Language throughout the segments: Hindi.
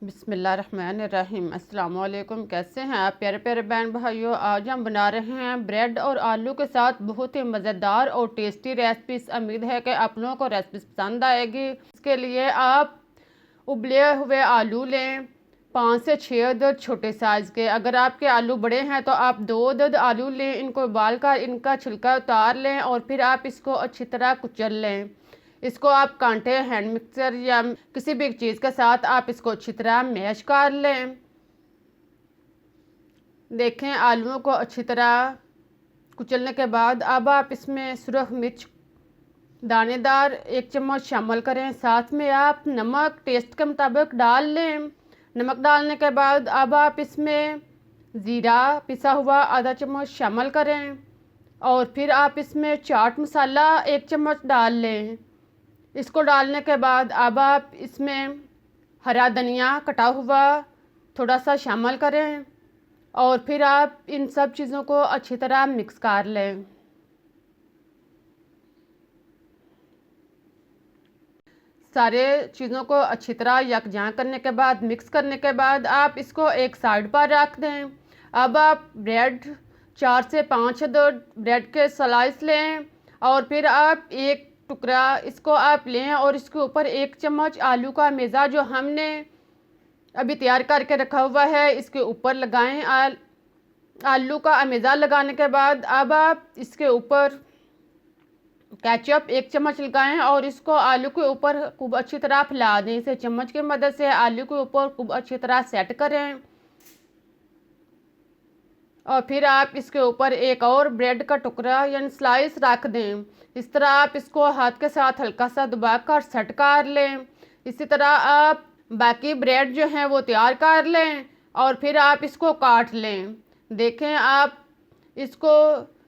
बिस्मिल्लाहिर्रहमानिर्रहीम। अस्सलाम वालेकुम। कैसे हैं आप प्यारे प्यारे बहन भाइयों। आज हम बना रहे हैं ब्रेड और आलू के साथ बहुत ही मज़ेदार और टेस्टी रेसिपीज। उम्मीद है कि आप लोगों को रेसिपी पसंद आएगी। इसके लिए आप उबले हुए आलू लें, 5 से 6 अदद छोटे साइज़ के। अगर आपके आलू बड़े हैं तो आप 2 अदद आलू लें, इनको उबाल कर इनका छिलका उतार लें और फिर आप इसको अच्छी तरह कुचल लें। इसको आप कांटे हैंड मिक्सर या किसी भी चीज़ के साथ आप इसको अच्छी तरह मैश कर लें। देखें आलूओं को अच्छी तरह कुचलने के बाद अब आप इसमें सुरख मिर्च दानेदार 1 चम्मच शामिल करें। साथ में आप नमक टेस्ट के मुताबिक डाल लें। नमक डालने के बाद अब आप इसमें ज़ीरा पिसा हुआ आधा चम्मच शामिल करें और फिर आप इसमें चाट मसाला 1 चम्मच डाल लें। इसको डालने के बाद अब आप इसमें हरा धनिया कटा हुआ थोड़ा सा शामिल करें और फिर आप इन सब चीज़ों को अच्छी तरह मिक्स कर लें। सारे चीज़ों को अच्छी तरह यकजां करने के बाद मिक्स करने के बाद आप इसको एक साइड पर रख दें। अब आप ब्रेड 4 से 5 अदद ब्रेड के स्लाइस लें और फिर आप एक टुकड़ा इसको आप लें और इसके ऊपर 1 चम्मच आलू का मेज़ा जो हमने अभी तैयार करके रखा हुआ है इसके ऊपर लगाएं। आलू का मेज़ा लगाने के बाद अब आप इसके ऊपर केचप 1 चम्मच लगाएं और इसको आलू के ऊपर खूब अच्छी तरह फैला दें। इसे चम्मच की मदद से आलू के ऊपर खूब अच्छी तरह सेट करें और फिर आप इसके ऊपर एक और ब्रेड का टुकड़ा यानी स्लाइस रख दें। इस तरह आप इसको हाथ के साथ हल्का सा दबाकर सेट कर लें। इसी तरह आप बाकी ब्रेड जो हैं वो तैयार कर लें और फिर आप इसको काट लें। देखें आप इसको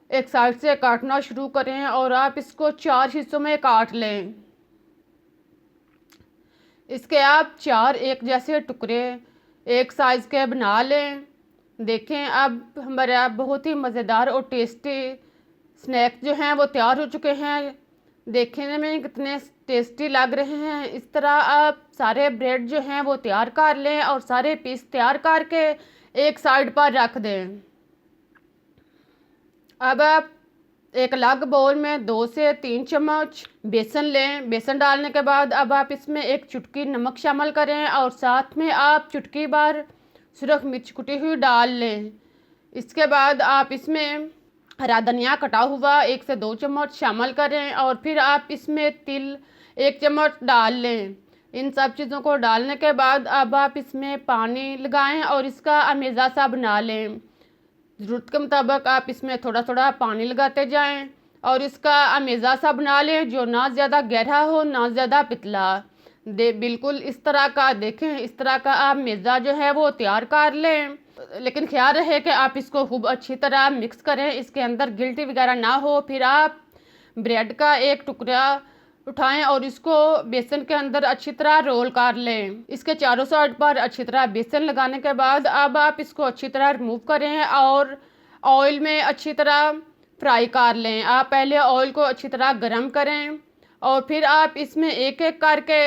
एक साइड से काटना शुरू करें और आप इसको 4 हिस्सों में काट लें। इसके आप 4 एक जैसे टुकड़े एक साइज़ के बना लें। देखें अब हमारा बहुत ही मज़ेदार और टेस्टी स्नैक्स जो हैं वो तैयार हो चुके हैं। देखने में कितने टेस्टी लग रहे हैं। इस तरह आप सारे ब्रेड जो हैं वो तैयार कर लें और सारे पीस तैयार करके एक साइड पर रख दें। अब आप एक अलग बाउल में 2 से 3 चम्मच बेसन लें। बेसन डालने के बाद अब आप इसमें एक चुटकी नमक शामिल करें और साथ में आप चुटकी भर सुरख मिर्च कुटी हुई डाल लें। इसके बाद आप इसमें हरा धनिया कटा हुआ 1 से 2 चम्मच शामिल करें और फिर आप इसमें तिल 1 चम्मच डाल लें। इन सब चीज़ों को डालने के बाद अब आप इसमें पानी लगाएं और इसका अमेज़ा सा बना लें। ज़रूरत के मुताबिक आप इसमें थोड़ा थोड़ा पानी लगाते जाएं और इसका अमेज़ा सा बना लें जो ना ज़्यादा गहरा हो ना ज़्यादा पतला। बिल्कुल इस तरह का देखें, इस तरह का आप मेज़ा जो है वो तैयार कर लें। लेकिन ख्याल रहे कि आप इसको खूब अच्छी तरह मिक्स करें, इसके अंदर गिल्टी वगैरह ना हो। फिर आप ब्रेड का एक टुकड़ा उठाएं और इसको बेसन के अंदर अच्छी तरह रोल कर लें। इसके चारों साइड पर अच्छी तरह बेसन लगाने के बाद अब आप इसको अच्छी तरह रिमूव करें और ऑयल में अच्छी तरह फ्राई कर लें। आप पहले ऑयल को अच्छी तरह गर्म करें और फिर आप इसमें एक एक करके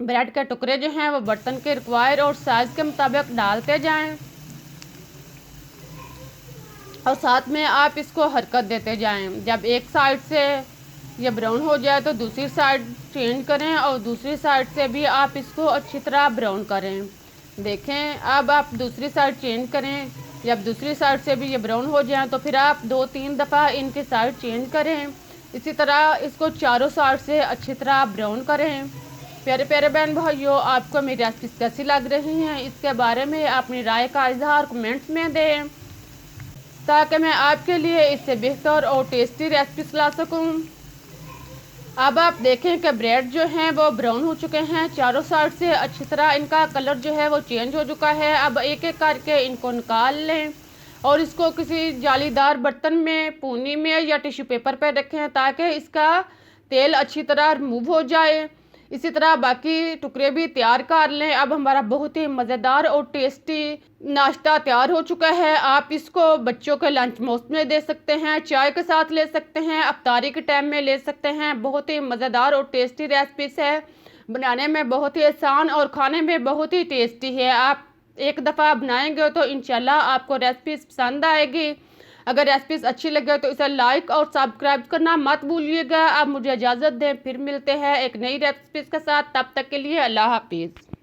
ब्रेड के टुकड़े जो हैं वो बर्तन के रिक्वायर और साइज़ के मुताबिक डालते जाएं और साथ में आप इसको हरकत देते जाएं। जब एक साइड से ये ब्राउन हो जाए तो दूसरी साइड चेंज करें और दूसरी साइड से भी आप इसको अच्छी तरह ब्राउन करें। देखें अब आप दूसरी साइड चेंज करें। जब दूसरी साइड से भी ये ब्राउन हो जाए तो फिर आप 2-3 दफ़ा इनकी साइड चेंज करें। इसी तरह इसको चारों साइड से अच्छी तरह ब्राउन करें। प्यारे प्यारे बहन भाइयों, आपको मेरी रेसिपी कैसी लग रही हैं इसके बारे में अपनी राय का इजहार कमेंट्स में दें ताकि मैं आपके लिए इससे बेहतर और टेस्टी रेसिपीज ला सकूं। अब आप देखें कि ब्रेड जो हैं वो ब्राउन हो चुके हैं, चारों साइड से अच्छी तरह इनका कलर जो है वो चेंज हो चुका है। अब एक एक करके इनको निकाल लें और इसको किसी जालीदार बर्तन में, पूनी में या टिश्यू पेपर पर रखें ताकि इसका तेल अच्छी तरह रिमूव हो जाए। इसी तरह बाकी टुकड़े भी तैयार कर लें। अब हमारा बहुत ही मज़ेदार और टेस्टी नाश्ता तैयार हो चुका है। आप इसको बच्चों के लंच बॉक्स में दे सकते हैं, चाय के साथ ले सकते हैं, अफ्तारी के टाइम में ले सकते हैं। बहुत ही मज़ेदार और टेस्टी रेसिपीज है। बनाने में बहुत ही आसान और खाने में बहुत ही टेस्टी है। आप एक दफ़ा बनाएंगे तो इंशाल्लाह आपको रेसिपी पसंद आएगी। अगर रेसिपीज अच्छी लगे तो इसे लाइक और सब्सक्राइब करना मत भूलिएगा। अब मुझे इजाज़त दें, फिर मिलते हैं एक नई रेसिपीज़ के साथ। तब तक के लिए अल्लाह हाफिज़।